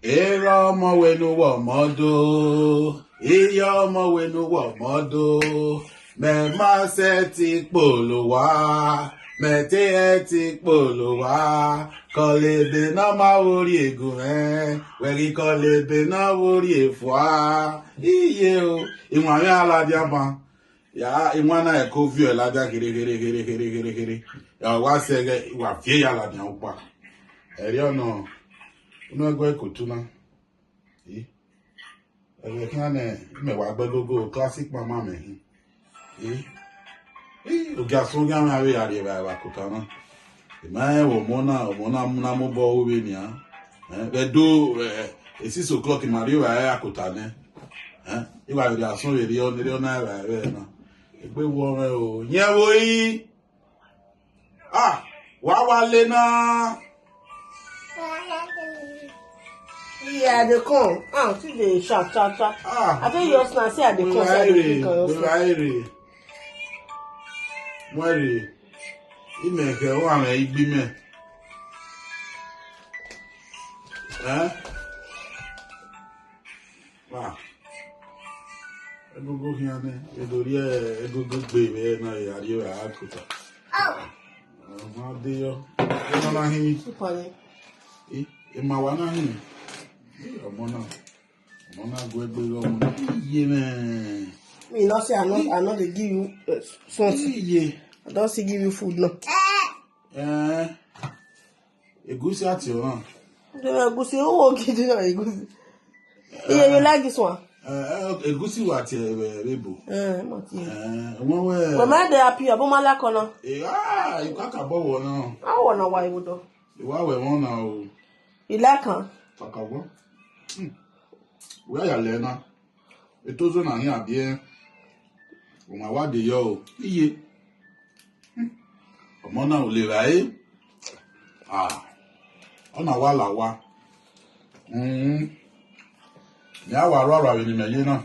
Era ọmọ wenu wọ mọdọ, iya ọmọ wenu wọ mọdọ, mẹ má ṣe ti polo wá, mẹ tí ẹ ti polo wá, kọlebe náà máa wórí ègùn wẹ̀rí kọlebe náà wórí èfọ́ iye o, ìwọ̀n àmì aládìá ma, yà ìwọ̀n náà ẹ̀kọ́ fi ẹ̀ ládìá kéré, yà wá sẹ́gẹ̀ ìwà fíẹ́ yà ládìá ń pa, ẹ̀rí ọ̀nà. Unu egwe kotuna. Ewe kane me wa gbegogo classic mama me. O ga so ga ma we ari wa kotana. Ma wo mona mo bo we ni a. Be do 6 o'clock mari wa ya kotane. Iwa we aso we ri on na we na. Egbe wo re o. Yen wo yi. Ah, wa le na. Yeah, they come. See the sharp. I think yours now. See, they come. Where? You make a one. You be me. Wow. I go here. I go baby. No, you are out. Oh, dear. You know him. Super. Wana him. Mona go iye man. Me not say I not they give you something. Iye. I don't say give you food no. Egusi ati o. Egusi o gidi na egusi. Yeah, you like this one? Egusi wa ti rebo. Wọ́n we. When my dey happy abo mala kono. You kaka bowo na. I wanna why we do. Wa we won na o. You like her? Pakawo. Where ya lena? Etozo na ni abie. O ma wa de yo. Iye. Ọmọ náà ò lè ra e. Ona wa la wa. Ni awa ro ni meje na.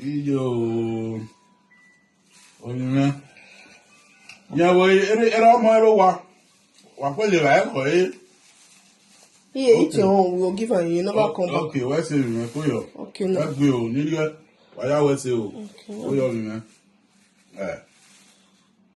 Iyo. Onime. Ya wo era ọmọ ero wa. Wa pe le ra e ko e. Yeah, okay. Each one we will give her. You never come back. Okay, where say you go yo? Okay, no. Let's go. Need you. Why you say o? Okay. Go yo, man.